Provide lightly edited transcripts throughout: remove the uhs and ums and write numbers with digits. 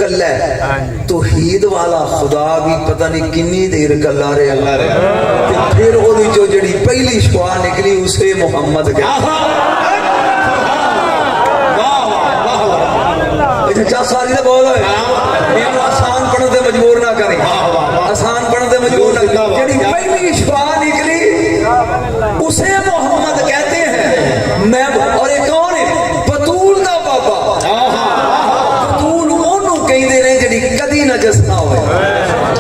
कल्ला है तौहीद वाला खुदा भी पता नहीं किन्नी देर कल्ला रहा फिर ओदी जो जड़ी पहली शुआ निकली उसे मुहम्मद के सारी तो बोल आसान पढ़ने से मजबूर ना करें आसान पढ़ने से मजबूर ना जड़ी पहली शुआ निकली उसे मोहम्मद कहते हैं। मैं और एक कौन है बतूल का बाबा बतूल ओनू कहते ने जड़ी कदी नजस ना होए।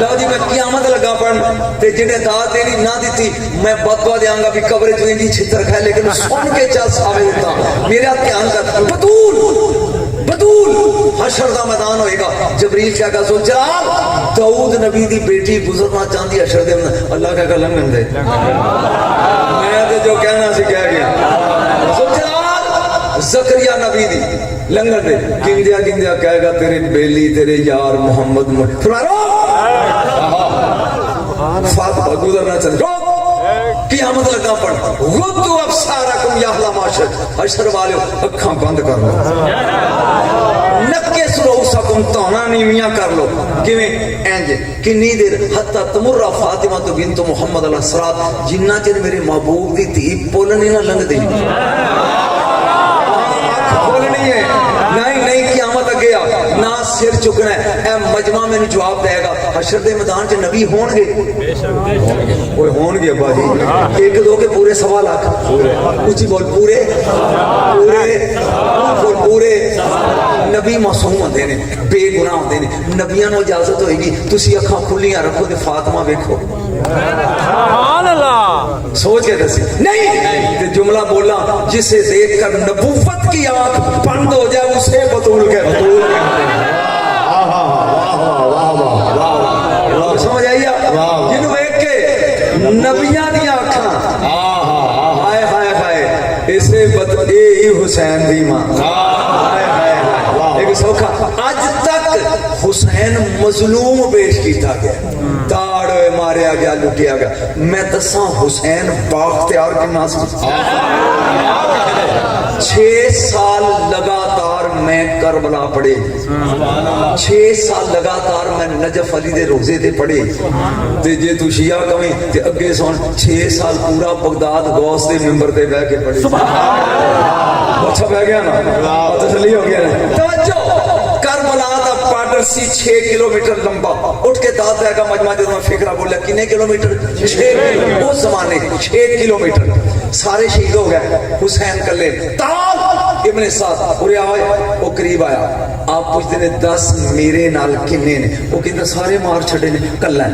लो जी मैं कियामत लगा पढ़न ते जिन्हें दात देनी ना दी मैं बदवा देंगा भी कब्र च इंदी छितर खाए लेकिन सुन के चल सावे देता मेरा ध्यान कर बतूल बतूल हशर का मैदान होएगा जबरील क्या कहा सोच दाऊद नबी दी बेटी गुजरना चाहती हशर दे अल्लाह क्या लंघन दे मैं तो जो कहना सी कह गया सोच जकरिया नबी दी लंघन दे गिंदिया कहेगा तेरे बेली तेरे यार मोहम्मद फातिमा गुजरना चल क़यामत लगा पड़ गुद्दू अब्सारकुम या अहला माशर हशर वाले अखां बंद कर लो नक्के सुरूसकुम तौना नीवियां कर लो किवें इंज किन्नी देर हत्ता तमुर्रा फातिमा तो बिन्त मुहम्मद अलैहिस्सलाम जिन्ना चिर मेरे महबूब दी धी पुल नहीं ना लंघदी पुल नहीं है नहीं क़यामत अगे आ ना सिर चुकना है ए मजमा मैनू जवाब देगा हशर दे मैदान च नबी होणगे ओए होणगे अब्बा जी एक दो के पूरे 1.25 लाख ऊंची बोल पूरे पूरे नबी मासूम होंदे ने बेगुनाह होंदे ने नबियां नूं इजाजत होएगी तुसी अखां खुलियां रखो ते फातिमा वेखो सुभान अल्लाह सोच के दसी नहीं ते जुमला बोला जिसे देखकर नबूवत की आंख बंद हो जाए उसे बतूल कहते समझ आई जिन्हों वेख के नबियां दी आंखां हाय हाय हाय इसे बतूल हुसैन दी मां एक सौखा अज तक हुसैन मजलूम पेश किया गया दाड़ मारिया गया लुटिया गया मैं दसा हुसैन बाख्तियार किन्ना सी 6 साल लगातार मैं करबला पढ़े 6 साल लगातार मैं नजफ अली दे रोजे ते पढ़े ते जे तू शिया कवें ते अगे सुन 6 साल पूरा बगदाद गौस दे मिंबर ते बैठ के पढ़े अच्छा बह गया ना तसल्ली हो गया ना तवज्जो करबला दा पार्डर सी 6 किलोमीटर लंबा उठ के दाद देगा मजमा जो मैं फिक्रा बोलिया कितने किलोमीटर 6 उस जमाने 6 किलोमीटर सारे शहीद हो गए हुसैन कल्ले ताल इब्ने साद उरे आए वो करीब आया आप पूछते ने 10 मेरे नाल किन्ने ने वो कहता सारे मार छड़े ने कल्ला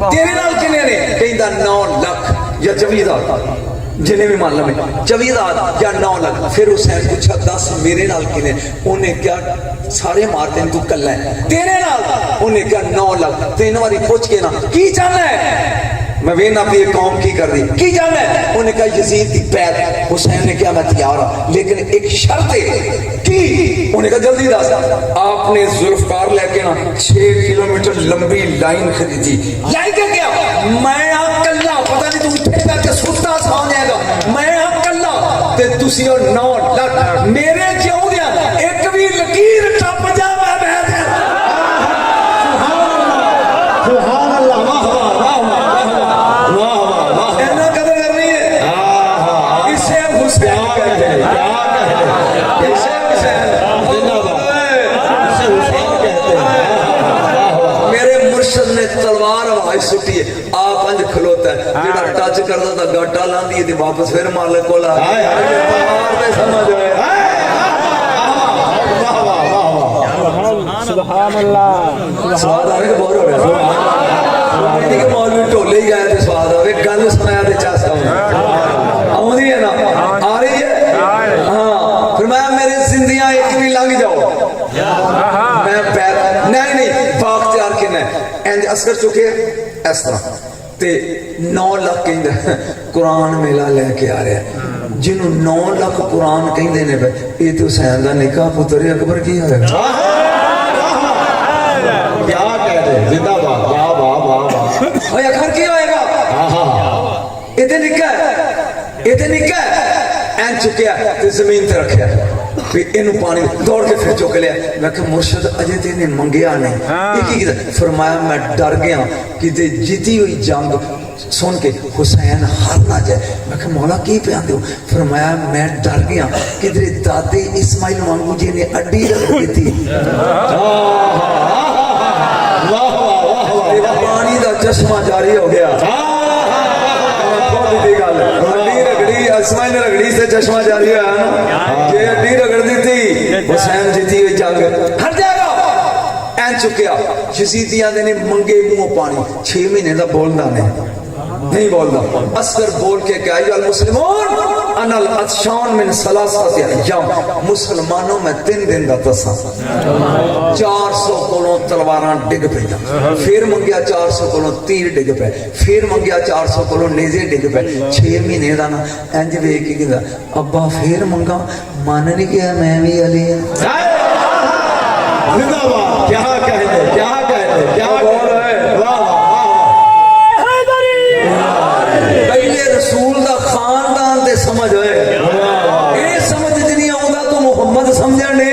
तेरे नाल किन्ने ने कहता 9 लाख या जमीदार जिन्हें भी मालूम है जवीदार या 9 लाख फिर हुसैन पूछा 10 मेरे नाल किने उन्हें क्या सारे मारते हैं तू कल्ला है तेरे नाल उन्हें क्या 9 लाख 3 बारी पूछ के ना की चाहना है मैं वे ना भी कौम की कर रही की जाना है उन्हें कहा यजीद की पैर हुसैन ने क्या मैं तैयार हूं लेकिन एक शर्त है कि उन्हें कहा जल्दी दस आपने जुल्फकार लेके ना 6 किलोमीटर लंबी लाइन खरीदी लाइन का क्या मैं कल्ला पता नहीं तू उठेगा कि सुता सो जाएगा मैं कल्ला ते तुसी 9 लाख मेरे क्यों गया एक भी लकीर टप जा तलवार आवाज सुटी है आप अंज खलोता है जेड़ा टच करदा ता गाटा लांदी है ते वापस फिर मालिक कोल आ तलवार ते समझ सुभान अल्लाह स्वाद आ के बोर हो गया ये के मौलवी ढोले ही गए ते स्वाद आवे गल सुनाया ते चासा आउंदी है ना आ रही है हां फरमाया मेरे जिंदियां एक भी लंघ जाओ मैं पैर नहीं बाख्तियार किने इंज असर चुके इस तरह ते 9 लाख कहंदा कुरान मेला लेके आ रहा जिन्हों 9 लाख कुरान कहंदे ने ये तो हुसैन दा निका पुत्र अकबर की होएगा क्या कह रहे जिंदाबाद वाह वाह वाह वाह ओए अकबर की होएगा हां इते निका एं चुकिया ते जमीन ते रखया भी इनू पानी दौड़ के फिर चुक लिया। मैं कहा मुर्शद अजे तो इन्हें मंगया नहीं, ये की कीता? फरमाया मैं डर गया कि जीती हुई जंग सुन के हुसैन हार ना जाए। मैं कहा मौला की पे आते हो? फरमाया मैं डर गया कि तेरे दादे इस्माइल वांगू जी ने अड्डी रख दी थी, पानी का चश्मा जारी हो गया। इस्माइल रगड़ी से चश्मा जारी हुआ ना, ये अड्डी रगड़ दी थी, हुसैन जीती हुई जंग हट जाएगा। ऐन चुकिया यजीदियां ने मंगे मुंह पानी, 6 महीने का बोलना नहीं बोलता। असगर बोल के क्या मुसलमान अनल अतशान मिन सलासत अय्याम, मुसलमानों में 3 दिन का तसा। 400 कोलों तलवारां डिग पे, फिर मंगया 400 कोलों तीर डिग पे, फिर मंगया 400 कोलों नेजे डिग पे। 6 महीने का ना इंज वेख के कहंदा अब्बा फिर मंगा, मन नहीं गया मैं भी अली हां। क्या कहते क्या कहते क्या बोल रहे, वाह रसूल दा खानदान ते समझ होए, ये समझ नहीं आउंदा तो मुहम्मद समझण दे।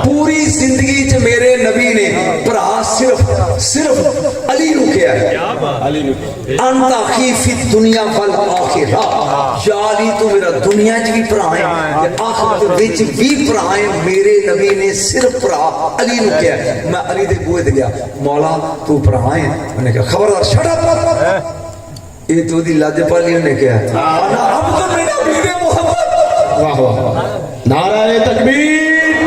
पूरी जिंदगी च मेरे नबी ने भरा सिर्फ अली नु किया है, अंता की फित दुनिया वल आखिरा, या अली तू मेरा दुनिया च भी भरा है ते आखिरत विच भी भरा है। मेरे नबी ने सिर्फ भरा अली नु किया। मैं अली दे बूहे ते गया, मौला तू भरा है? उन्हें कहा खबरदार शट अप, ये तो दी लाजपाली ने क्या अब तो मेरा बीवे मोहम्मद। वाह वाह, नाराए तकबीर,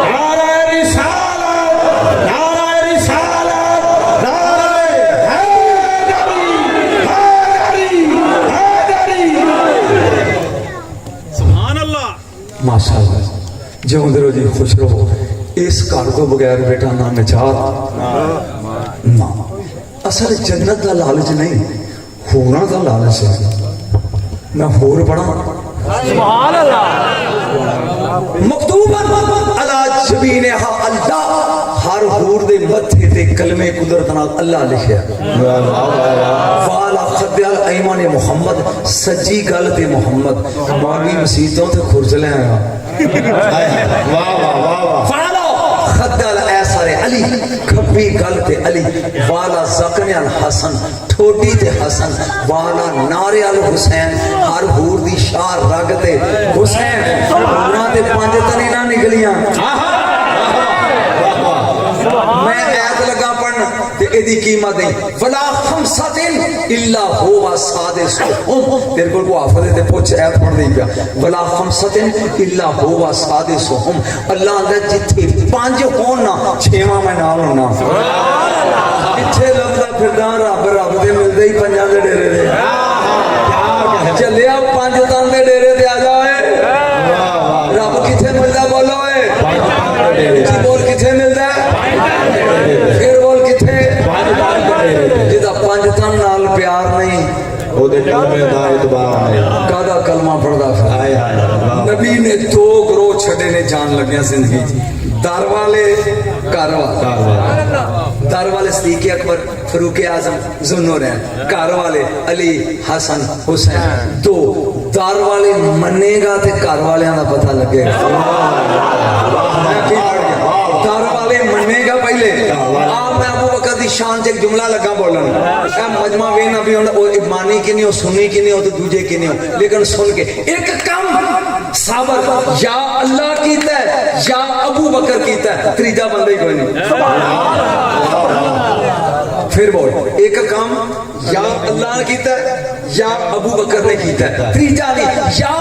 नाराए रिसालत, नाराए रिसालत, नाराए हैदरी। सुभान अल्लाह, माशाअल्लाह। जिउंदे रहो जी, खुश रहो। इस घर तो बगैर बेटा ना निजात ना। असल जन्नत का लालच नहीं, होना का लालच है। मैं होर पढ़ा मकतूबन अला जबीनहा अल्लाह, हर हूर दे मथे ते कलमे कुदरत नाल अल्लाह लिखिया। वाला खद्दल ऐमान मोहम्मद, सज्जी गल ते मोहम्मद। मौलवी मसीतों ते खुरजले वाह वाह वाह वाह। खद्दल ऐसारे अली, खब्बी गल ते अली। वाला ज़कन हसन, ठोडी ते हसन। वाला नारे अल हुसैन, हर हूर दी शार रग ते हुसैन। हूरां दे 5 तने ना निकलियां। मैं ऐत लगा पढ़न ते एदी कीमत नहीं। वला खमसतिन इल्ला हुवा सादिसुहुम, तेरे कोल को हाफिज़ ते पूछ ऐत पढ़ दी पिया। वला खमसतिन इल्ला हुवा सादिसुहुम, अल्लाह दा जिथे 5 होण ना 6वां मैं नाल होना। पिछे लभदा फिरदा रब रब दे मिलदे ही 5 दे डेरे दे। चलिया 5 तन दे डेरे ते आ जाए, रब किथे मिलदा बोलो ए, बोल किथे मिलदा, फिर बोल किथे। जिदा 5 तन नाल प्यार नहीं, ओदे कलमे दा इतबार नहीं। कादा कलमा पढ़दा फिर। नबी ने 2 ग्रोह छड़े ने जान लग्या जिंदगी। दर वाले घर वाले सदीक़ अकबर, फरूक आजम, ज़ुन्नूरैन। घर वाले अली, हसन, हुसैन। 2 दर वाले मनेगा ते घर वाले का पता लगेगा। दर वाले मनेगा पहले। मैं अबू बकर दी शान च एक जुमला लगा बोलन, मजमा वे ना भी मानी कि नहीं हो, सुनी कि नहीं हो, तो दूजे की नहीं हो, लेकिन सुन के एक कम साबर या अल्लाह कीता है या अबू बकर कीता है, तीजा बंदा ही कोई नहीं। फिर बोल, एक काम या अल्लाह ने कीता है या अबू बकर ने कीता है, तीजा नहीं। या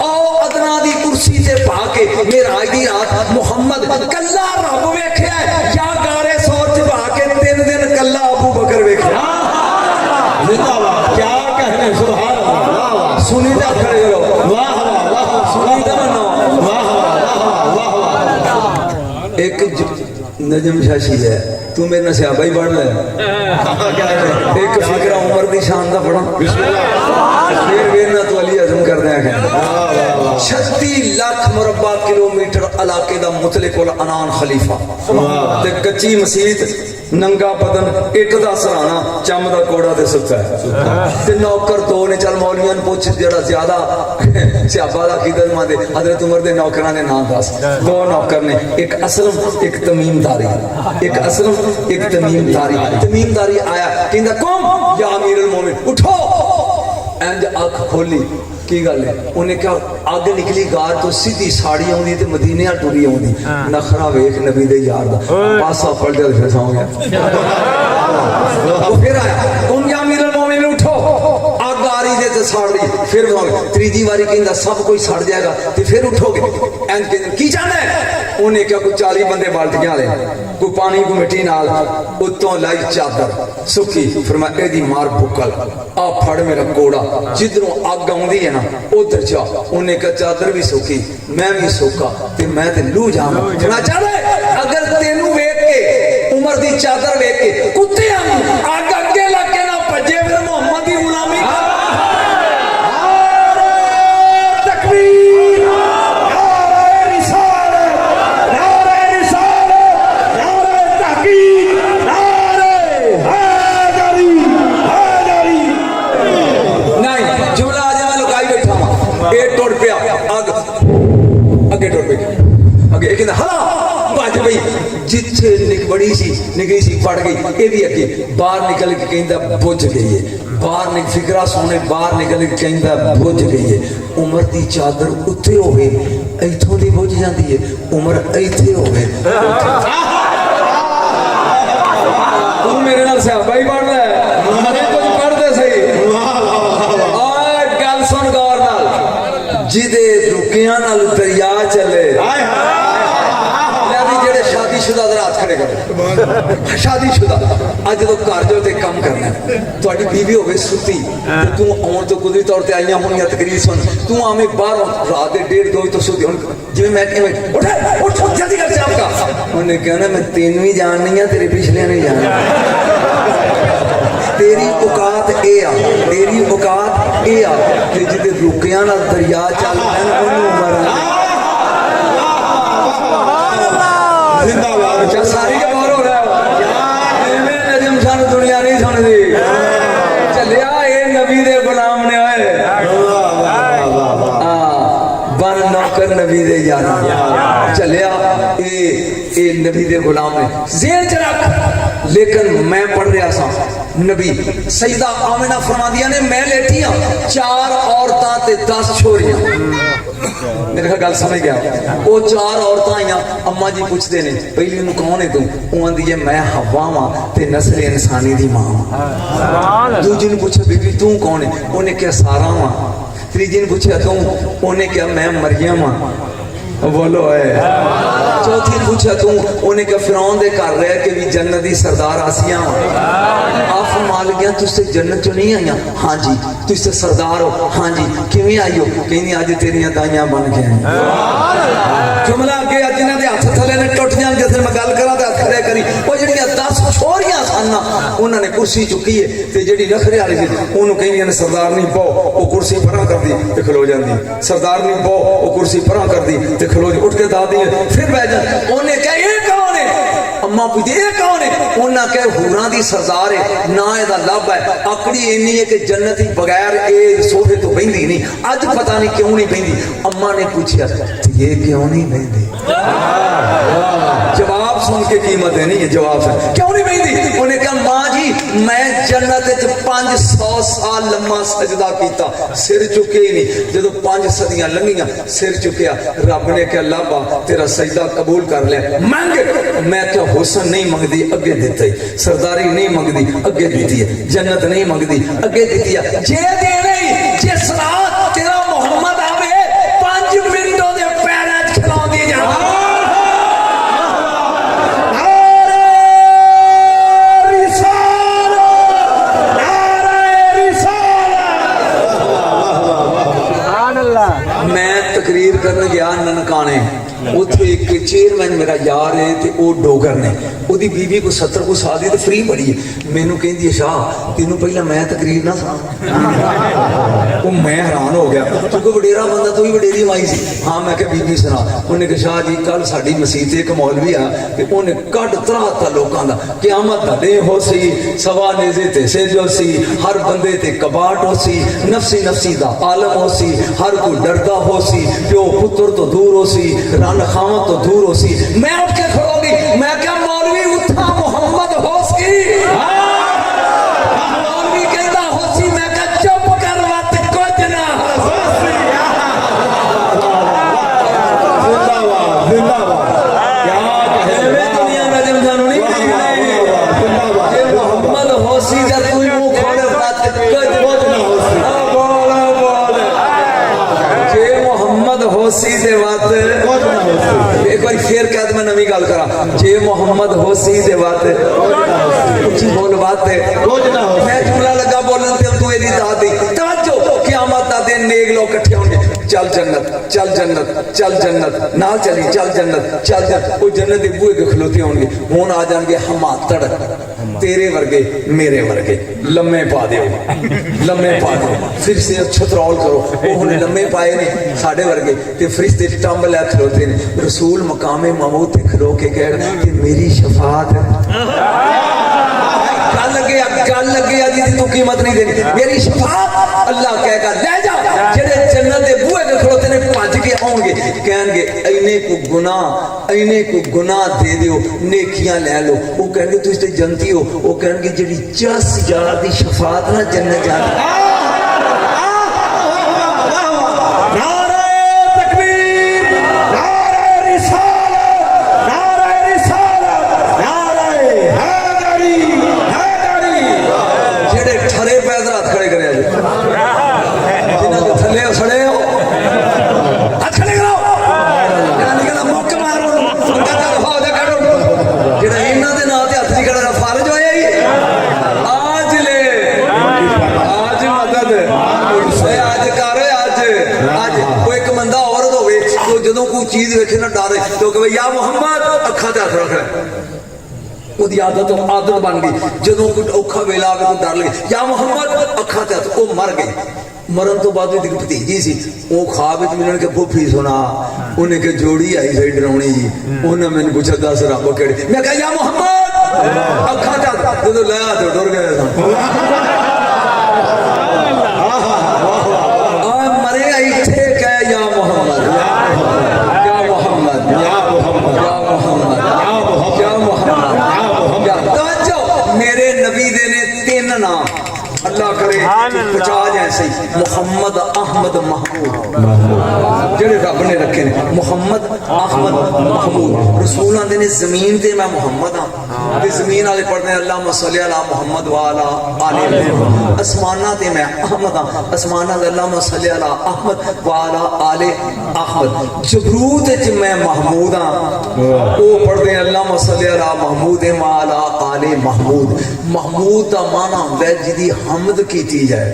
आओ अदना दी कुर्सी से भाके मेराज दी रात मुहम्मद कल्ला रब वेख्या है, या गारे सोच च भाके 3 दिन कल्ला अबू बकर वेख्या। क्या कहने, सुभान अल्लाह। सुनी जा खड़े करो, वाह वाह, सुनी जा मनो, वाह वाह वाह। एक नजम शाशी है, तू मेरे ना सियाबा ही पढ़ ले। एक फिक्रा उमर दी शान दा पढ़ा, फिर मेरे ना तो अली हजम कर दें 36 लाख मुरब्बा किलोमीटर इलाके का मुतलिकुल अनान खलीफा ते कच्ची मसीत नंगा बदन एक दा सराना चम दा कोड़ा ते सुता है ते नौकर दो ने चल मौलियां पुछ जरा ज्यादा सियाबा दा किदर मांदे हजरत उमर दे नौकरां दे नाम दस दो नौकर ने एक असलम एक तमीमदारी एक असलम एक तमीमदारी आया कहंदा कौम या अमीरुल मोमिन उठो इंज अख खोली की गल है उन्हें क्या अग निकली गार तो सीधी साड़ी आउंदी ते मदीने टुरी आउंदी नखरा वेख नबी दे यार दा पासा पलट के फिर सौ गया वो फिर आया तुम या अमीरुल मोमिन उठो अग आ रही ते साड़ रही फिर तीजी बारी कहंदा सब कोई सड़ जाएगा ते फिर उठोगे इंज कहंदे की चाहना है उन्हें क्या कोई 40 बंदे बाल्टियां ले कोई पानी को मिट्टी नाल उत्तों लाई चादर सुखी फिर मैं एदी मार बुकल आ फड़ मेरा कोड़ा जिधरों अग आउंदी है ना उधर जा उन्हें कहा चादर भी सुखी मैं भी सुखा ते मैं ते लू जावां ना चाहे अगर तेनू वेख के उमर दी चादर वेख के कुत्ते अग अगे लग के ना भजे फिर मोहम्मद दी गुलामी तकबीर जिथे बड़ी सी निकली सी फट गई ये भी अगे बाहर निकल के कहता बुझ गई है बाहर फिकरा सोने बाहर निकल के कहता बुझ गई है उमर की चादर उत्थे होवे इथों दी बुझ जाती है उमर इथे होवे तू मेरे नाल सियाबा ही पढ़ ले कुछ पढ़ते सही गल सुन गौर नाल जिदे रुकिया नाल दरिया चले शादीशुदा दे हाथ खड़े कर शादीशुदा अज जो घर जो काम करना थोड़ी बीवी होवे सुती तू आउण तो कुदरती तौर पर आईया होनी तकरीर सुन तू आवे बाहरों रात के 1:30 तो सुती हुण जिवें मैं उठ जल्दी कर जाम का उन्हें कहना मैं तेन भी जाननी है तेरे पिछले नहीं जानना तेरी औकात ए आ तेरी औकात ए आ ते जिदे रुकिया नाल दरिया चल पैन ओनू मरना जिंदाबाद सारी के बाहर हो रहा है नजम सन दुनिया नहीं सुनती चलिया ये नबी दे गुलाम ने आए बन नौकर नबी दे यार चलिया ये नबी दे गुलाम ने जेल च रख लेकिन मैं पढ़ रहा सा नबी सईदा आमिना फरमादिया ने मैं लेटी हाँ 4 औरतां ते 10 छोरियां मेरे ख्याल गल समझ गया वो 4 औरतां आईया अम्मा जी पूछते ने पहली नूं कौन है तू वो आंदी है मैं हवा वां ते नस्ल इंसानी दी मां वां दूजी ने पूछा बीबी तू कौन है उन्हें क्या सारा वां तीजी ने पूछा तू उन्हें क्या मैं मरियम वां बोलो है चौथी ने पूछा तू उन्हें क्या फिरौन दे घर रह के भी जन्नत दी सरदार आसिया आप माल गया तुझसे जन्नत चो नहीं आईया हाँ जी तुझसे सरदार हो हाँ जी किवें आई हो कहनी अज तेरिया दाइयां बन के आई जुमला अगे अज इन्हां दे हथ थले ने टुट जाण जिस मैं गल करा ते हथ खड़े करी वो जड़ियां 10 छोरियां सन उन्होंने कुर्सी चुकी है ते जिहड़ी नखरे वाली सी ओनू कहंदियां ने सरदार नहीं पाओ वो कुर्सी परां कर दी ते खलो जांदी सरदार नहीं पाओ वो कुर्सी परां कर दी ते खलो जी उठ के दा दी फिर बैठ जा उन्हें कहा ये कौन है अम्मा पूछे ये कौन है उन्हें कहा हूरां दी सरदार है ना एदा लब है आकड़ी इन्नी है कि जन्नत ही बगैर ए सोफे तो बहिंदी नहीं अज पता नहीं क्यों नहीं बहिंदी अम्मा ने पूछा ये क्यों नहीं बहिंदी जवाब सुन के कीमत है नहीं ये जवाब है क्यों नहीं बहिंदी उन्हें कहा मां जी मैं जन्नत 500 साल लम्मा सजदा किया सिर चुके ही नहीं जो 5 सदियां लंघियां सिर चुकया रब ने क्या लाभा तेरा सजदा कबूल कर लिया मंग मैं क्या हुसन नहीं मंगती अगे दिता ही सरदारी नहीं मंगती अगे दी है जन्नत नहीं मंगती अगे दी है जे देने जिस रात तेरा मोहम्मद आवे 5 मिनटों के पैरों च खिलाउंदी जा मैं तकरीर करने गया ननकाने उथे एक चेयरमैन मेरा यार सरकार है तो वो डोगर ने ਉਹਦੀ बीवी को 70 को साल दी तो फ्री बड़ी है मैनू कहती है शाह तेनों पहला मैं तकरीर ना सुना वो मैं हैरान हो गया क्योंकि वडेरा बंदा तो भी वडेरी माई सी हाँ मैं क्या बीबी सुना उन्हें कहा शाह जी कल साडी मसीत एक मौलवी आ ते उन्हें कट तराता लोगों का क़यामत दा डे हो सी सवा नेज़े ते सेजो सी हर बंदे ते कबाट हो सी नफसी नफसी दा आलम हो सी हर कोई डरदा हो सी प्यो पुत्र तो दूर हो सी रन खावा तो दूर हो सी मैं उठ के खड़ोगी मैं क्या मौलवी उठा मोहम्मद होस की मौलवी कहता होसी मैं क्या चुप कर मत कुछ ना जिंदाबाद जिंदाबाद क्या कहे दुनिया में जब जानू नहीं ये मोहम्मद होसी जब कोई मुंह खोले बात कुछ ना होसी बोल बोल ये मोहम्मद होसी दे बात एक बार फिर कह मैं नवी गल करा जे मोहम्मद होसी दे बात उच्ची बोल बात मैं जुमला लगा बोलन ते तू एदी दात दी तवज्जो क़यामत दा दिन नेक लोग इकट्ठे होंगे चल जन्नत चल जन्नत चल जन्नत नाल चली चल जन्नत वो जन्नत दे बूहे के खलोते होंगे हुण आ जाएंगे हमातड़ तेरे वर्गे मेरे वर्गे लम्मे पा दियो फिर से छतरौल करो वो हुणे लम्मे पाए ने साडे वर्गे ते फरिश्ते टंब लै खलोते ने रसूल मकामे महमूद ते खलो के कह कि मेरी शफात गल लगे अजी तू कीमत नहीं देनी मेरी शफात अल्लाह कहेगा ले जा जेड़े जन्नत दे बूहे ते खलोते ने भज के आउणगे कहणगे इने को गुनाह दे दियो नेकियां ले लो वो कहणगे तुसी ते जन्नती हो वो कहणगे जेड़ी 10,000 दी शफात ना जन्नत जाती चीज वेखे ना डरे तो कि या मोहम्मद अखा ते हथ रख ओदी आदत बन गई जदों कोई औखा वेला आवे तो डर लगे या मोहम्मद अखा ते हथ ओ मर गए मरन तो बाद दी भतीजी सी वो ख्वाब विच मिलन के फूफी सुना उन्हें के जोड़ी आई सही डरावनी जी उन्हें मैंने पूछा 10 रब केड़े मैं कहा या मोहम्मद अखा ते हथ जदों लै तो डर गए मरे इत्थे कह या मोहम्मद मेरे नबी दे ने 3 नाम अल्लाह करे बचा जैसे मोहम्मद अहमद महमूद जेड़े रब ने रखे ने मोहम्मद अहमद महमूद रसूल आंदे ने जमीन ते मैं मोहम्मद हां ते जमीन वाले पढ़दे अल्लाहुम्मा सल्ली अला मोहम्मद व अला आले मोहम्मद आसमाना ते मैं अहमद हां आसमाना ते अल्लाहुम्मा सल्ली अला अहमद व अला आले अहमद जबरूत च मैं महमूद हां वो पढ़दे अल्लाहुम्मा सल्ली अला महमूद व अला आले महमूद महमूद दा माना हुंदा है जिदी हमद कीती जाए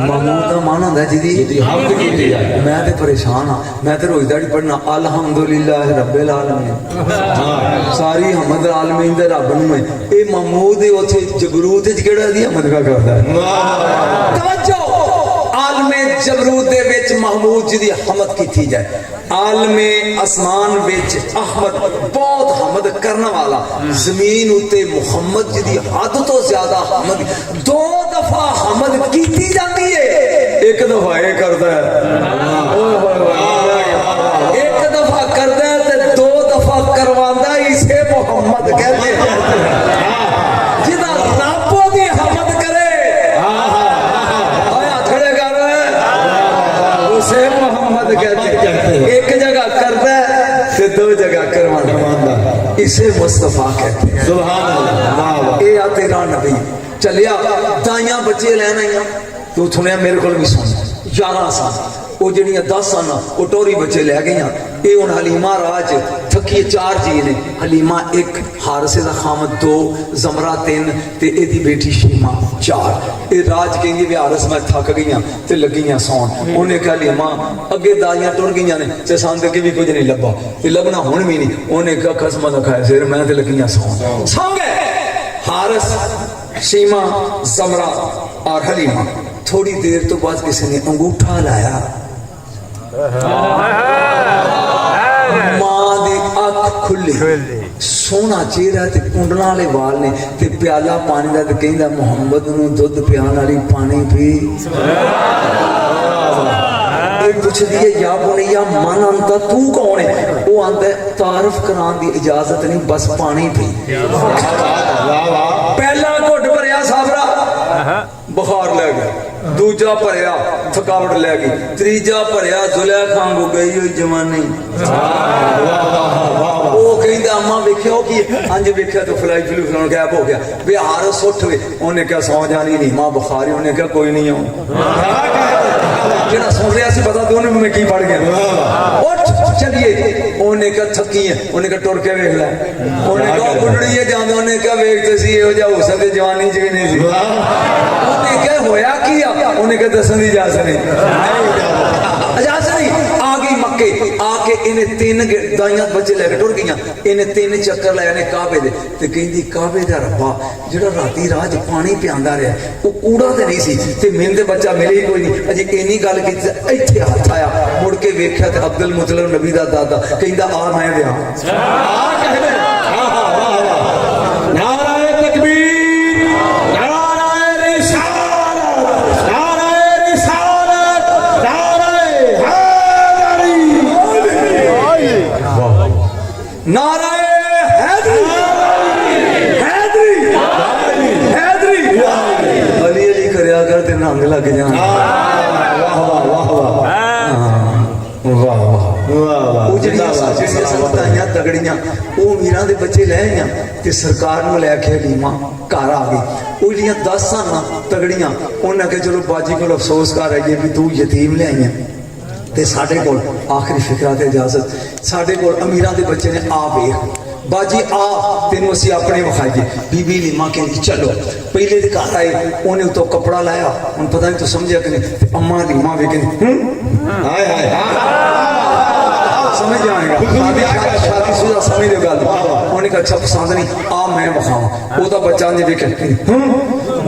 महमूद का माना होंदा जिदी हमद कीती जाए मैं ते परेशान हां मैं ते रोज दाड़ी पढ़ना अल्हम्दुलिल्लाह रब्बिल आलमीन सारी हमद आलमीन दे रब नूं है ए महमूद ओथे जबरूत च केड़ा दी हमद करदा है तवज्जो आलमे जबरूत दे विच महमूद जिदी हमद कीती जाए आलमे आसमान विच अहमद बहुत हमद करने वाला जमीन उत्ते मुहम्मद जिदी हद तो ज्यादा हमद 2 दफा हमद कीती जाती है एक दफा ये करदा है एक दफा करदा है ते 2 दफा करवांदा इसे मुहम्मद कहते हैं जिदा रब दी हमद करे आया खड़े कर उसे मुहम्मद कहते हैं एक जगह करदा है ते 2 जगह करवांदा इसे मुस्तफा कहते हैं सुभान अल्लाह वाह वाह ए आ तेरा नबी चलिया दाइयां बच्चे लेना ही तू सुनिया मेरे को भी सुन 11 साल वो जड़ियां 10 सन वो टोरी बच्चे लै गई। ये हुण हलीमा राज थकी 4 जी ने। हलीमा 1, हारसे का खामद 2, जमरा 3 ते एदी बेटी शीमा 4। ये राज कहेंगे भी हारस मैं थक गई ते लगियां सौन। उन्हें कहा हलीमा अगे दाइयां टुर गई ने ते सन अगे भी कुछ नहीं लभा ते लभना हुण भी नहीं। उन्हें कहा कसम दा खाया सिर मैं ते लगियां सौन। सौ गए हारस, शीमा, जमरा और हलीमा। थोड़ी देर तो बाद किसी ने अंगूठा लाया। मां दी अख खुली, सोहना चेहरा ते कुंडलां वाले वाल ने ते प्याला पानी दा ते कहंदा मुहम्मद नूं दुध पियाण वाली पानी पी। पुछदी है या बुनैया मन अंता तू कौन है? वो आंदा है तारफ कराने की इजाजत नहीं बस पानी पी। पहला घुट भरिया साबरा बुखार लै गया, दूजा भरिया थकावट लै गई, तीजा भरिया जुलेखा वांगू गई हुई जवानी। वो कहंदा अम्मा वेख्या कि अंज वेख्या तो फलाई फ्लू फलाउण गैप हो गया। वे हारस उठ वे, उन्हें क्या सौ जानी नहीं मां बुखारी। उन्हें क्या कोई नहीं जेड़ा सुन रहा सी पता दोनों में की पड़ गया। उठ चलिए। उन्हें क्या थकी है, उन्हें क्या टुर के वेख लै। उन्हें कहा बुढ़ड़ी है जांदे, उन्हें क्या वेखते सी इहो जिहा हो सकदे जवानी च भी नहीं सी। उन्हें क्या होया की आ, उन्हें क्या दसन दी इजाजत नहीं, इजाजत नहीं। आ गई मक्के, आके इन्हें 3 दाइयां बच्चे लैके टुर गई। इन्हें 3 चक्कर लाए ने काबे दे ते कहंदी काबे दा रब्बा जेड़ा राती राज पानी पियांदा रहा वो कूड़ा ते नहीं सी ते मैनूं ते बच्चा मिले ही कोई नहीं। अजे इन्नी गल कीती इत्थे हत्थ आया, मुड़ के वेख्या ते अब्दुल मुतलब नबी दा दादा कहंदा आ मैं देहां। नाराए तकबीर, नाराए रिसालत, नाराए रिसालत, नाराए हैदरी, नाराए हैदरी, हैदरी, हैदरी। अली अली करया कर ते नंग लग जान। तगड़ियां वो मीरां दे बच्चे लै आईयां ते सरकार नूं लैके हलीमा घर आ गई। वो जिहड़ियां 10 सन तगड़ियां उन्हें आख्या चलो बाजी को अफसोस कर आइए भी तू यतीम ले आई ते साडे कोल आखिरी फिक्रा ते इजाजत साडे कोल अमीरां दे बच्चे ने आ वेख बाजी आ तेनों असीं अपने विखाइए। बीबी लीमा कहती चलो। पहले दे घर आए उन्हें उतो कपड़ा लाया, हुण पता नहीं तू समझिया कि नहीं। अम्मा लीमा वे कहती हाय हाय समझ जाएगा शादीशुदा समझ लो गल। उन्हें कहा अच्छा पसंद नहीं आ मैं विखावां। ओदा बच्चा ने वेख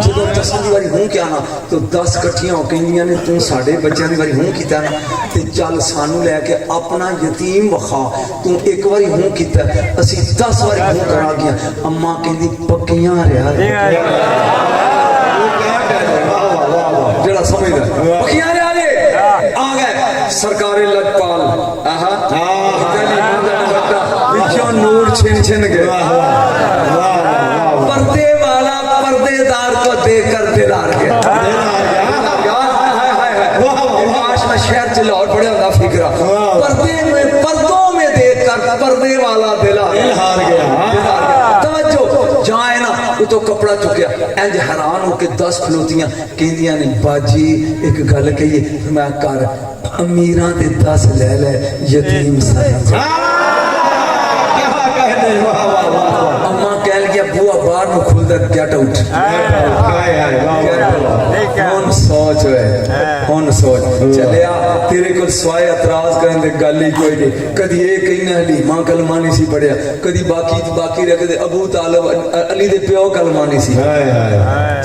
जो दसन की बारी हूँ क्या ना तो 10 कट्ठियां हो कहिंदियां ने तू साडे बच्चों की बारी हूँ किया ना ते चल सानू लैके अपना यतीम विखा। तू एक बारी हूँ किया असी 10 बारी हूँ करा गया। अम्मा कहती पक्कियां रहा जरा समझदा पक्कियां रहा आ गए सरकारी लजपाल नूर छिन छिन गए। पर्दे वाला पर्देदार को देखकर दिलार गया। में शहर च लाहौर पड़े होता फिक्रा पर्दे में पर्दों में देखकर पर्दे वाला दिलार गया। तवज्जो जाए ना वो तो कपड़ा चुकया इंज हैरान होके 10 खलोतियां कहंदियां ने बाजी एक गल कही मैं कर अमीरां दे 10 ले ले यतीम साया। अम्मा कह लिया बुआ बाहर में खुलता गेट आउट। हुन सोच हुन सोच चलिया तेरे को स्वाए एतराज करने की गल ही कोई नहीं। कदी ये कहना हलीमा कलमा नहीं सी पढ़िया, कदी बाकी रखते अबू तालिब अली दे प्यो कलमा नहीं सी।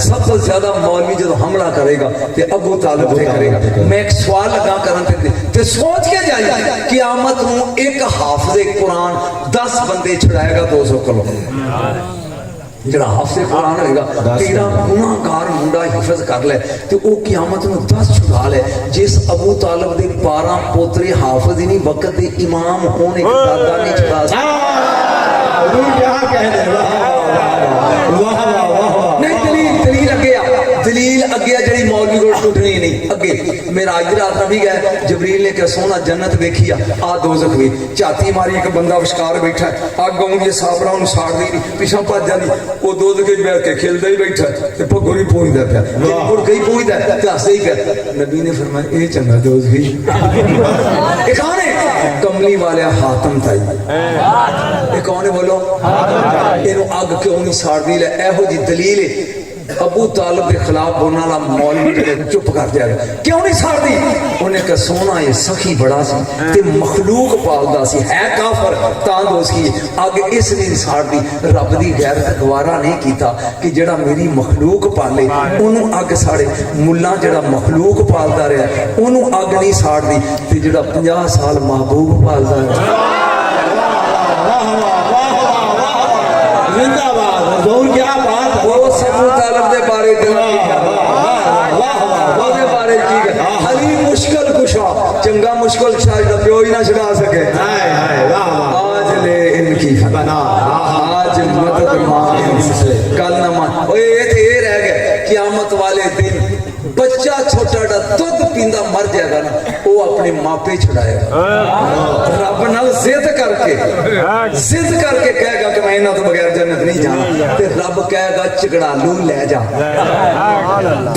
सबसे ज्यादा मौलवी जो हमला करेगा ते अबू तालिब से करेगा। मैं एक सवाल लगा करन ते सोच के जाइए क़यामत नूं एक हाफिज़े कुरान 10 बंदे छुड़ाएगा 200 किलो। जरा हाफिज़े कुरान होगा तेरा गुनाहगार मुंडा हिफज कर ले तो वह क़यामत नूं 10 छुड़ा ले। जिस अबू तालिब दे 12 पोतरे हाफिज़ नहीं वक्त दे इमाम होने के दादा नहीं छुड़ा नहीं दलील लगे दलील अगे जी मौलवी को टूटनी नहीं अगे मेरा आज रात नबी गया जबरील ने क्या सोना जन्नत देखी आ दोजख भी झाती मारी एक बंदा विशकार बैठा अग आऊंगी साबरा साड़ दी पिछा भज जाती वो दोजख बैठ के खिलता ही बैठा भगो नहीं पहुंचता पाया मुड़ कहीं पहुंचता हसदा ही पाया नबी ने फरमाया ये चंगा दोजखी कौन है कमली वाले हातम था ये कौन है बोलो इनू अग क्यों नहीं साड़ती ले एहो जी दलील है अबू तालिब के खिलाफ बोलने वाला मौलवी चुप कर दिया क्यों नहीं साड़ती उन्हें कहा सोना ये सखी बड़ा सी ते मखलूक पालदा सी है काफर तां दोस्ती अग इस नहीं साड़ती रब दी गैरत गवारा नहीं कीता कि जेड़ा मेरी मखलूक पाले ओनू अग साड़े मुल्ला जेड़ा मखलूक पालदा रहा ओनू अग नहीं साड़ती ते जेड़ा 50 साल महबूब पालदा रहा क्या बात वो सबू तालब दे बारे हली मुश्किल कुशा चंगा मुश्किल कुशा जो प्यो ही ना छुड़ा सके आज ले इनकी आज मदद मांगे कल न मान ये रह गया क़यामत वाले दिन बच्चा छोटा दुध पींदा मर जाएगा ना वो अपने मापे छुड़ाएगा रब नाल जिद करके कहेगा कि मैं इन्हां तो बगैर जन्नत नहीं जाना ते रब कहेगा चिकड़ालू ले जा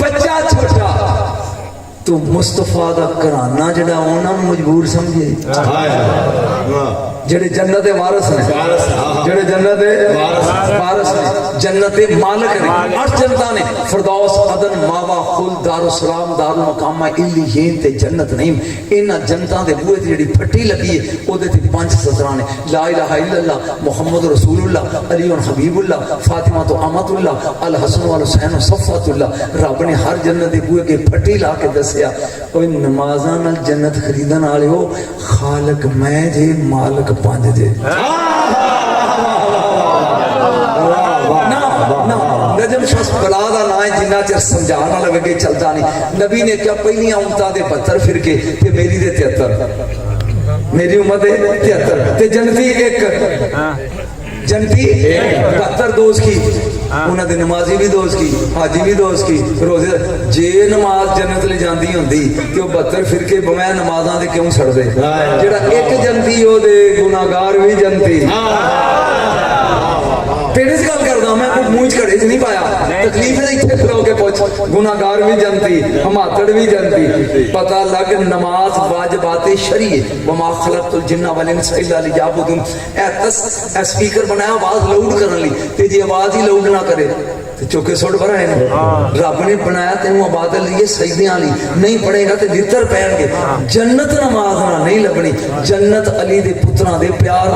बच्चा छोटा तू मुस्तफा दा घराना जड़ा ओना मजबूर समझे जेड़े जन्नत दे वारिस ने जेड़े जन्नत दे वारिस ने जन्नत दे मालिक ने अठ जन्नतां ने फिरदौस अदन मावा खुल दारुस सलाम दारुल मकामा इल्लियीन ते जन्नत नहीं इन्हां जन्नतां दे बूहे ते जेड़ी फट्टी लगी है ओदे ते 5 सतरां ने ला इलाहा इल्लल्लाह मुहम्मद रसूलुल्लाह अली हबीबुल्लाह फातिमा तो अमतुल्लाह अल हसन वल हुसैन सफ़तुल्लाह रब ने हर जन्नत दे बूहे के फट्टी ला के दसया कोई नमाज़ां नाल जन्नत खरीदण वाले हो खालिक मैं जे मालिक पंज जे नजम शख्स बला का ना है जिन्ना चिर समझाना लगे चलता नहीं नबी ने क्या पहली उम्मतां दे 72 फिरके ते मेरी दे 73 मेरी उम्मत दे 73 ते जन्नती एक जनती 72 दोस्त की उन्होंने नमाजी भी दोस्त की हाजी भी दोस्त की रोजे जे नमाज जन्नत ले जाती होंगी तो 72 फिरके बमैन नमाजा दे क्यों छड़ते जेड़ा एक जनती ओदे गुनाहगार भी जनती पेड़े से गल करदा मैं कोई मुंह च घड़े च नहीं पाया तकलीफ है इत्थे खलो के पूछ गुनाहगार भी जनती हमातड़ भी जनती पता लग नमाज वाजिबाते शरीय वमा खलक़तुल जिन्ना वल इंसा इल्ला लियअबुदून ए स्पीकर बनाया आवाज लाउड करने लई ते जे आवाज ही लाउड ना करे ते चौके सुट भराए ने रब ने बनाया तेनू इबादत लिए सजदे वाली नहीं पड़ेगा ते लितर पैणगे जन्नत नमाज ना नहीं लगनी जन्नत अली दे पुत्रां दे प्यार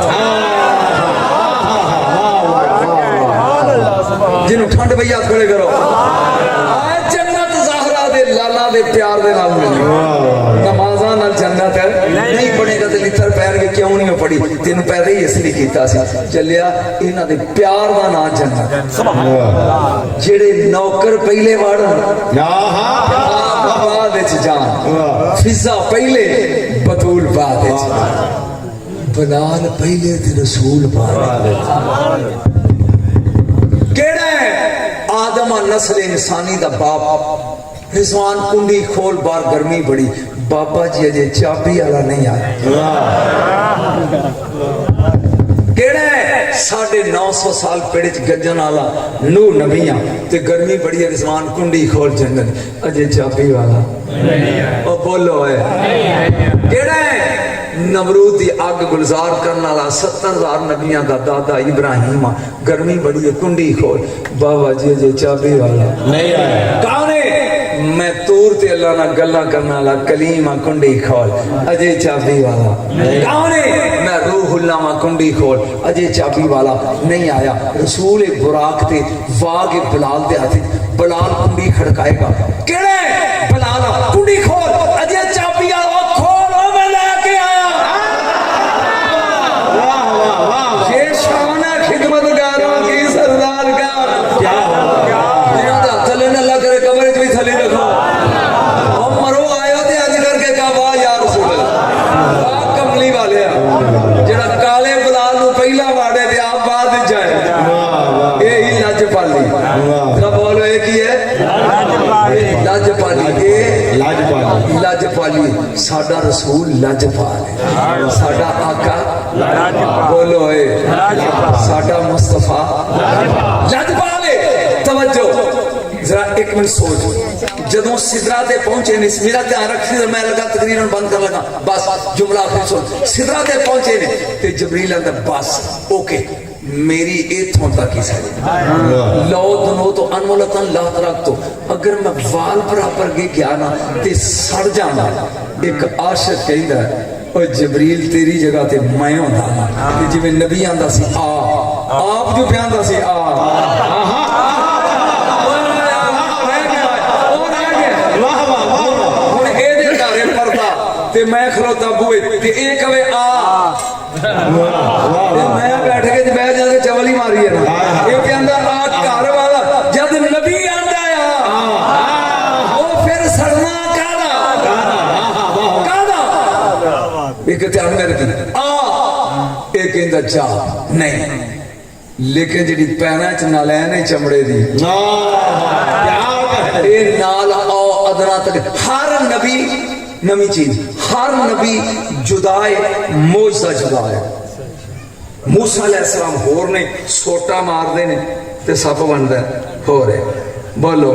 जिन्हों ठंड पई हाथ खड़े करो जन्नत ज़हरा दे लाला दे प्यार दे नाल मिलनी नमाज़ां नाल जन्नत नहीं पढ़ेगा ते लिथर पैर के क्यों नहीं पढ़ी तेन पैदा ही इसलिए कीता सी चलिया इन्हां दे प्यार दा नाम जन्नत जेड़े नौकर पहले वाड़न बाद विच जान फिजा पहले बतूल बाद विच बलाल पहले ते रसूल बाद केड़ा है आदम नस्ल इंसानी दा बाप रिजवान कुंडी खोल बार गर्मी बड़ी बाबा जी अजे चाबी वाला नहीं आया केड़ा है 950 साल पेड़ च गजन वाला नू नबियां ते गर्मी बड़ी है रिजवान कुंडी खोल जंगल अजे चाबी वाला ओ बोलो है केड़ा है नमरूद की अग गुलजार करने वाला 70,000 नबियां का दादा इब्राहिम गर्मी बड़ी है कुंडी खोल बाबा जी अजे चाबी वाला नहीं आया कौन है मैं तूर ते अल्लाह ना गल्ला करने वाला कलीम कुंडी खोल अजे चाबी वाला कौन है मैं रूहुल्लाह मा कुंडी खोल अजे चाबी वाला नहीं आया रसूल बुराक ते वाग बिलाल दे हाथ बिलाल कुंडी खड़काएगा केड़े बिलाल कुंडी खोल अजे चाबी वाला बोलो एक ही है लजपाली साडा रसूल लजपाल है साडा आका बोलो है साडा मुस्तफा लजपाल है तवज्जो जरा एक मिनट सोच जदों सिदरा ते पहुंचे ने मेरा ध्यान रखी मैं लगा तकरीरन बंद कर लगा बस जुमला आखिर सुन सिदरा ते पहुंचे ने ते जबरील आंदा बस ओके मेरी इथों तक ही सही लो दोनों तो अनमोलतन लात रख तो अगर मैं वाल बराबर के गया ना ते सड़ जाना एक आशिक कहंदा ओ जबरील तेरी जगह ते मैं होंदा ते जिवें नबी आंदा सी आप जो बयानदा सी मैं खलोता बुए ते ए कवे मैं बैठ के बह जाके चवल ही मारी है ना ये कहंदा घर वाला जब नबी आंदा ओ फिर सड़ना कादा एक ध्यान में रखी ये कहंदा जा नहीं लेकिन जी पैरों च नालैन है चमड़े दी नाल आओ अदना तक हर नबी नवी चीज हर नबी जुदाए मोजा जुदा है मूसा अलैहिस्सलाम होर ने सोटा मारते ने ते सप बनता हो रहे बोलो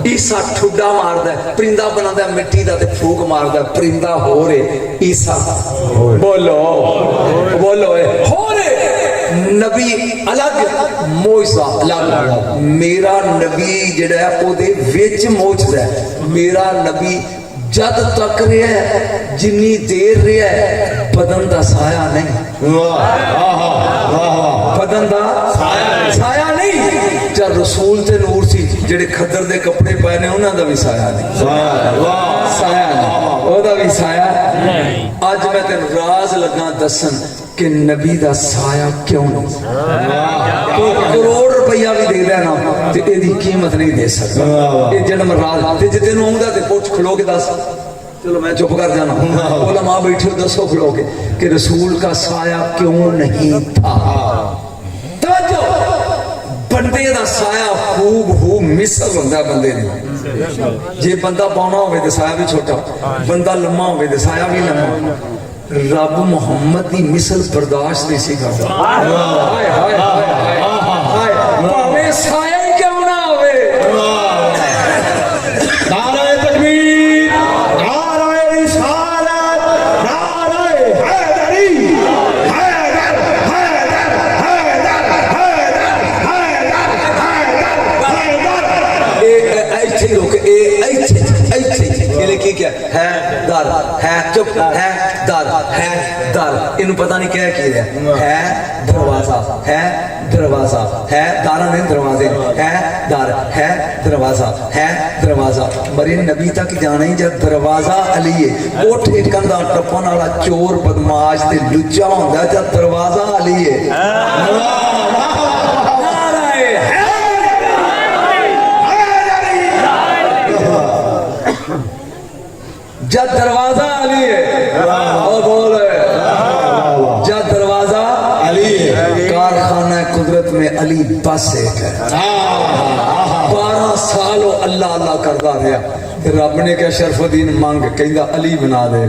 ईसा ठुड्डा मारदा परिंदा बनाता मिट्टी का फूक मारदा परिंदा हो रहे ईसा बोलो बोलो हो रहे नबी अलग मोजा अलग मेरा नबी जिहड़ा ओदे विच मोजदा मेरा नबी जद तक रहा जिन्नी देर रहा बदन का साया नहीं बदन का साया नहीं जब रसूल ते नूर सी जेडे खद्दर दे कपड़े पाए ने उन्हां दा भी साया नहीं साया नहीं ओदा भी साया अज मैं तेन राज लगा दसन कि नबी दा साया क्यों नहीं तो करोड़ रुपया भी दे देना ते एदी कीमत नहीं दे सकता ये जन्म राज ते जे तेनू आउंदा ते पुछ खड़ो के दस चलो मैं चुप कर जाना बोला मां बैठे हो दसो खड़ो के कि रसूल का साया क्यों नहीं था तवज्जो बंदे दा साया हूबहू मिसल हुंदा बंदे ने जे बंदा पौना होवे ते साया भी छोटा बंदा लम्मा होवे ते साया भी लम्मा रब मुहम्मद की मिसल बर्दाश्त नहीं सी करता हाय हाय हाय भावे साया ही क्यों ना होवे नारे तकबीर नारे रिसालत नारे हैदरी हैदर हैदर हैदर हैदर हैदर हैदर ए ऐसे लोग ए ऐसे की क्या है दर है चुप है दर है दर इन्हें पता नहीं क्या की है दरवाजा है दरवाजा है दारा नहीं दरवाजे है दर है दरवाजा मरी नबी तक जाना ही जब दरवाजा अलीए कोठे कंधा टप्पन वाला चोर बदमाश ते लुच्चा होंदा जब दरवाजा अलीए जब दरवाजा अली है और बोल जब दरवाजा अली है कारखाना कुदरत में अली बस एक है 12 साल अल्लाह अल्लाह करता रहा रब ने क्या शरफुद्दीन मंग कहता अली बना दे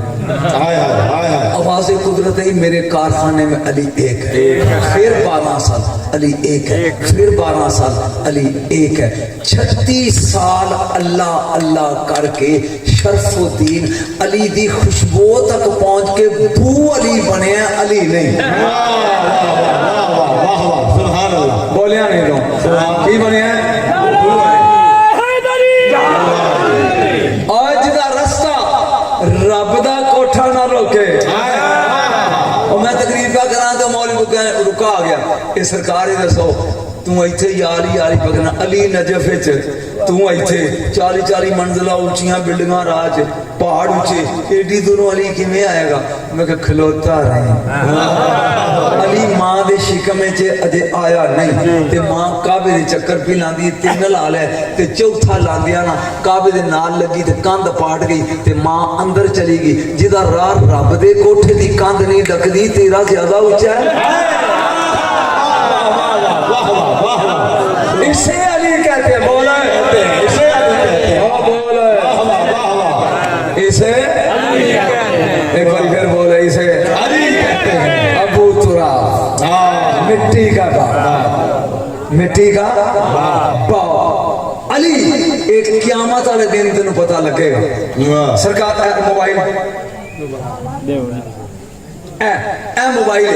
आवाज कुदरत ही मेरे कारखाने में अली एक है फिर 12 साल अली एक है फिर 12 साल अली एक है 36 साल अल्लाह अल्लाह करके शरफुद्दीन अली दी खुशबू तक पहुंच के बू अली बने अली नहीं बोलिया नहीं तो की बने आज दा रास्ता रब दा कोठा ना रोके मैं तकरीर का करा तो मौलवी रुका आ गया ये सरकार ही दसो तू इत्थे यारी पकड़ना अली नजफ तू इत्थे 40 मंजिला उचिया बिल्डिंगा राज पहाड़ उचे एडी दूरों अली किवें आएगा मैं कहा खलोता रहे अली मां दे शिकमे च अजे आया नहीं ते मां काबे दे चक्कर पी लांदी 3 ला ले ते चौथा लांदिया ना काबे दे नाल लगी ते कंध पाट गई ते मां अंदर चली गई जिदा राह रब दे कोठे दी कंध नहीं डकदी तेरा ज्यादा ऊंचा है इसे अली कहते हैं बोला इसे अली कहते हैं बोला इसे मिट्टी का बाप, मिट्टी का बाप। अली एक क़यामत वाले दिन तेन पता लगेगा। सरकार मोबाइल ए मोबाइल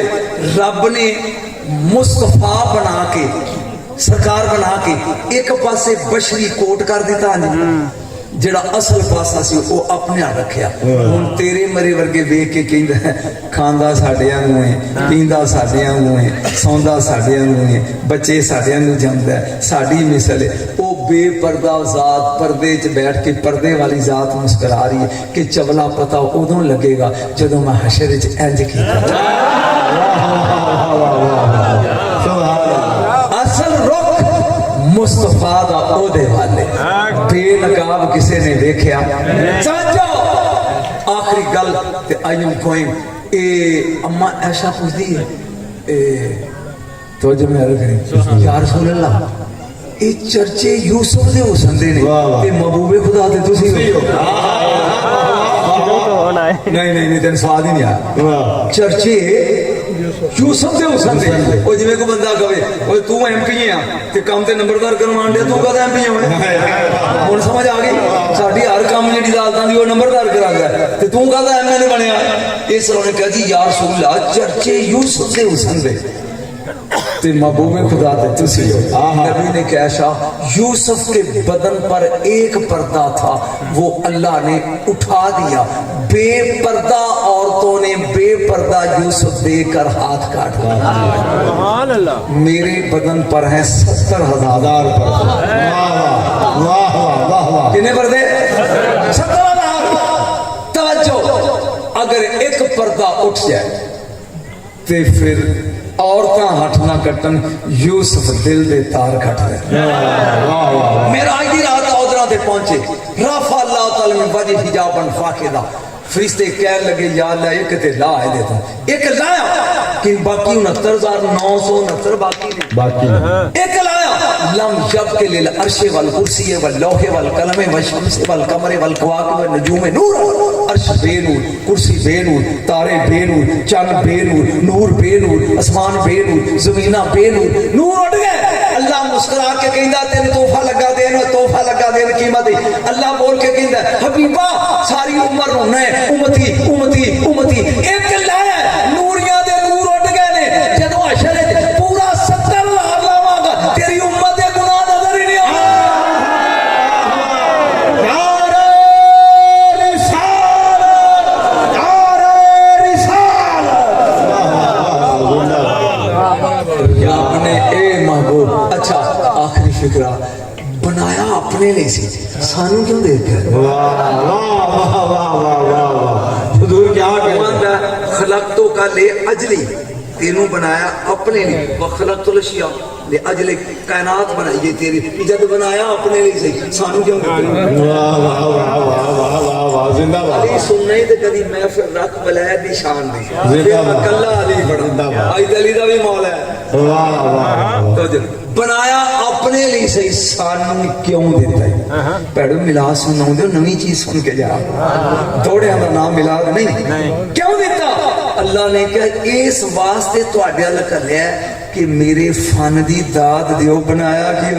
रब ने मुस्तफा बना के सरकार बना के एक पासे बशरी कोट कर दिता जेड़ा असल पासा सी वो अपने हाथ रखिया। हुण तेरे मरे वर्गे वेख के कहंदा खांदा साडे वांगू है, पींदा साडे वांगू है, सौंदा साडे वांगू है, बच्चे साडे वांगू जमदा है, साडी मिसल है। वो बेपर्दा जात पर्दे च बैठ के पर्दे वाली जात मुस्कुरा रही है कि चवला पता उदों लगेगा जदों मैं हशर च इंज कीता। असल रुख मुस्तफा दा ओदे वाले बेनकाब किसी ने देखा। आखिरी गल ते आयम कोई ए अम्मा ऐसा पूछती है तो जब मैं अर्ज करें या रसूल अल्लाह ये चर्चे यूसुफ दे हो संदे ने ते महबूबे खुदा ते तुसी हो। नहीं नहीं नहीं तेन स्वाद ही नहीं आया। चर्चे यूसुफ दे हो संदे ओ जिवें को बंदा कहे ओए तू एमपी है ते काम ते नंबरदार करवाण दे तू कदा एमपी होवे। हुण समझ आ गई साडी हर काम जेडी अदालतां दी ओ नंबरदार करांदा ते तू कदा एमएलए बनया। इस ने कहा जी या रसूल अल्लाह चर्चे यूसुफ दे हो संदे ते महबूबे खुदा ते तुसी हो। नबी ने कहा यूसुफ के बदन पर एक पर्दा था वो अल्लाह ने उठा दिया। बेपर्दा औरतों ने बेपर्दा यूसुफ देकर हाथ काट लिया। मेरे बदन पर है 70,000 पर्दे। कितने पर्दे? 70,000। तवज्जो अगर एक पर्दा उठ जाए तो फिर औरतां हथ ना कटन यूसुफ दिल दे तार कट रहे। मेरा आज की रात औदरा ते पहुंचे रफा अल्लाह ताला में वजह हिजाबन फाकिदा फरिश्ते कह लगे या अल्लाह एक ते ला है देता एक लाया कि बाकी 69,969 बाकी एक लाया लम जब के लेल अर्शे वल कुर्सी वल लोहे वल कलमे वल शम्स वल कमरे वल कवाकिब वल नजूम नूर अर्श बेनूर कुर्सी बेनूर तारे बेनूर चंद बेनूर नूर बेनूर आसमान बेनूर जमीना बेनूर नूर उड़ गए। अल्लाह मुस्कुरा के कहंदा तेन तोहफा लगा देन तोहफा लगा देन कीमत अल्लाह बोल के कहंदा हबीबा सारी उम्र रोना है उम्मती उम्मती उम्मती एक लाया नूरियां दे नूर उड़ गए ने जदों हशर पूरा 70,000 लावांगा तेरी उम्मत दे गुनाह नजर ही नहीं आए। अच्छा आखिरी फिक्रा बनाया अपने लिए सी सानू क्यों देते खलकतो का ले अजली तेनू बनाया अपने लिए वखलकतुल अशिया ले अजले कायनात बनाई है तेरी जब बनाया अपने लिए सही सानू क्यों अली सुनने ते कदी महफिल रख बलैद दी शान दी कल्ला अली बड़ा आज अली दा भी मौला है तो बनाया अपने लिए सही सानू क्यों देता है। भैड़ो मिलाद सुनाउंदे नवी चीज सुन के जा दौड़िया का नाम मिलाद नहीं क्यों देता। अल्लाह ने कहा इस वास्ते तुहाडे अल घल्लिया कि मेरे फन दी दाद दियो बनाया कि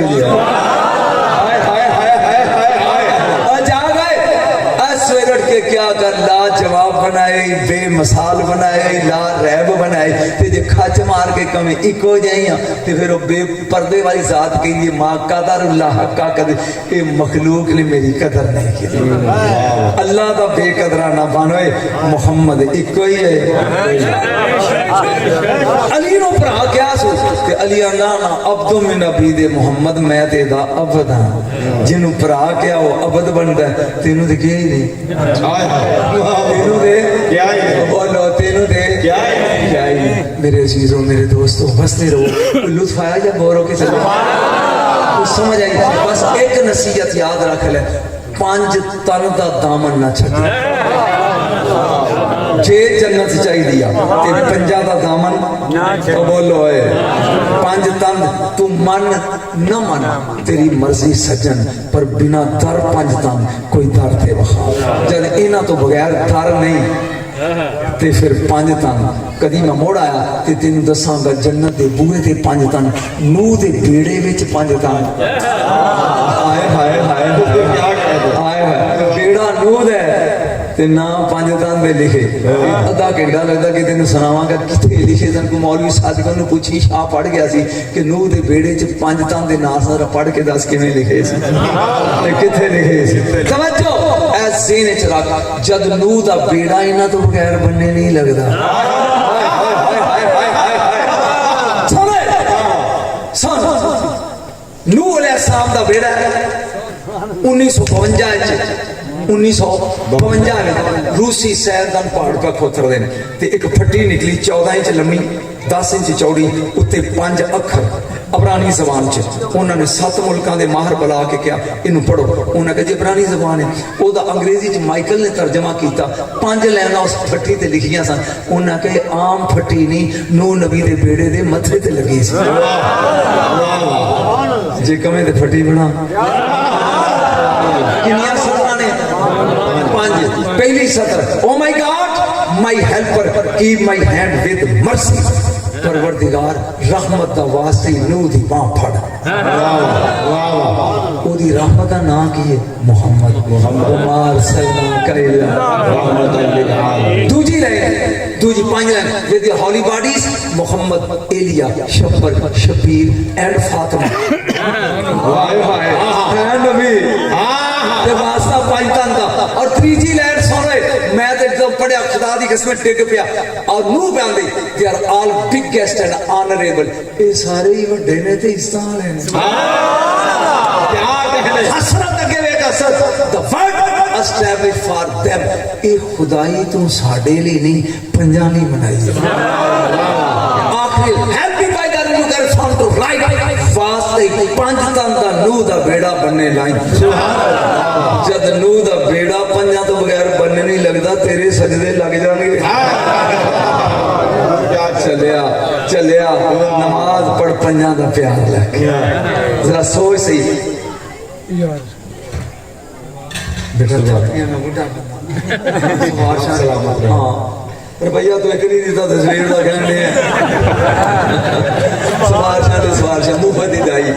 के क्या कर ला जवाब बनाए बेमिसाल बनाए ला रैब बनाए ते जे खच मार के कमे इको जाइया ते फिर वो बेपर्दे वाली जात कही माँ कदरुल्लाह हक्का कदर ये मखलूक ने मेरी कदर नहीं की। अल्लाह का बेकदरा ना बनो मुहम्मद इको ही है। अली नो भरा क्या सो ते अली आंदा ना अब्दु मिन अबीदे मुहम्मद मैं तेदा अबद हां जिन्नू भरा क्या वो अबद बनदा तेनू ते क्या ही नहीं तेनू दे क्या है बोलो तेनू दे क्या है मेरे अजीजों मेरे दोस्तों बसते रहो लुत्फ आया या गौरव के चलो समझ आई। बस एक नसीहत याद रख ले 5 तन का दामन ना छड्ड जे जन्नत चाहिए ते 5 का दामन तो बोलो 5 तन तू मन न मन तेरी मर्जी सज्जन पर बिना दर 5 तन कोई दर ते वखा जब इन्हां तो बगैर दर नहीं ਤੇ ਫਿਰ 5 ਤਨ ਕਦੀ ਮੈਂ ਮੁੜ ਆਇਆ ਤੇ ਤੈਨੂੰ ਦੱਸਾਂਗਾ ਜन्नत ਦੇ ਬੂਹੇ ਤੇ 5 ਤਨ ਨੂਹ ਦੇ ਬੇੜੇ ਵਿੱਚ 5 ਤਨ ਹਾਏ ਹਾਏ ਹਾਏ ਕੀ ਕਹਿ ਹਾਏ ਹਾਏ ਬੇੜਾ ਨੂਹ ਦਾ ਤੇ ਨਾ 5 ਤਨ ਦੇ ਲਿਖੇ ਅੱਧਾ ਘੰਟਾ ਲੱਗਦਾ ਕਿ ਤੈਨੂੰ ਸੁਣਾਵਾਂਗਾ ਕਿੱਥੇ ਲਿਖੇ ਸਨ ਕੋ ਮੌਲਵੀ ਸਾਦਿਕ ਨੂੰ ਪੁੱਛੀ ਸ਼ਾਹ ਪੜ ਗਿਆ ਸੀ ਕਿ ਨੂਹ ਦੇ ਬੇੜੇ 'ਚ 5 ਤਨ ਦੇ ਨਾਂ ਸਾਰਾ ਪੜ ਕੇ ਦੱਸ ਕਿਵੇਂ ਲਿਖੇ ਸੀ ਤੇ ਕਿੱਥੇ ਲਿਖੇ ਸੀ ਸਮਝੋ ਐ ਸੀਨੇ 'ਚ ਰੱਖ ਜਦ ਨੂਹ ਦਾ ਬੇੜਾ ਇਹਨਾਂ ਤੋਂ ਬਗੈਰ ਬੰਨੇ ਨਹੀਂ ਲੱਗਦਾ ਨੂਹ अलैहिस्सलाम ਦਾ ਬੇੜਾ 1952 में रूसी सैरदान पहाड़ का खोतरदे ने ते एक फट्टी निकली 14 इंच लम्मी 10 इंच चौड़ी उत्ते 5 अखर अबरानी जबान च उन्होंने 7 मुल्कों के माहर बुला के क्या इनू पढ़ो उन्होंने कहा जी अबरानी जबान है वह अंग्रेजी च माइकल ने तर्जमा किया 5 लाइनां उस फट्टी ते लिखियां सन उन्होंने कहा आम फट्टी नहीं नूह नबी के बेड़े के मथे ते लगी सी जे कमें ते फट्टी बना कितनी सतरां ने 5 पहली सतर oh my God my helper keep my hand with mercy परवरदिगार रहमत दा वास्ते नूह दी बांह फड़ ओदी रहमत दा नाम की है मोहम्मद उमर सल्लल्लाहु अलैहि वसल्लम दूजी लाइन दूजी 5 line with the holy bodies Mohammad Aliya Shabbar Shabbir and Fatima वाह वाह है नबी ते वास्ता 5 तन दा और तीजी लाइन सुन रहे मैं तो एकदम पढ़िया खुदा दी कसम टिक पिया और नूह पे आंदी दे are all biggest and honourable ये सारे ही वड्डे ने ते इज्जत वाले ने क्या कहले हसरत अगे वेख हसरत the word establish for them ये खुदाई तू साडे लिए नहीं पंजां लिए बनाई है आखिर happy by the you can found to write वास्ते 5 तन दा नूह दा बेड़ा बनने लाइन जद नूह दा बेड़ा 5 तो बगैर बनने नहीं लगता तेरे सजदे लग जाएंगे चलिया चलिया नमाज पढ़ 5 दा प्यार लग जरा सोच सही बेटा हाँ रुपया तो एक नहीं दिता तस्वीर का कहने मुफ्त ही दाई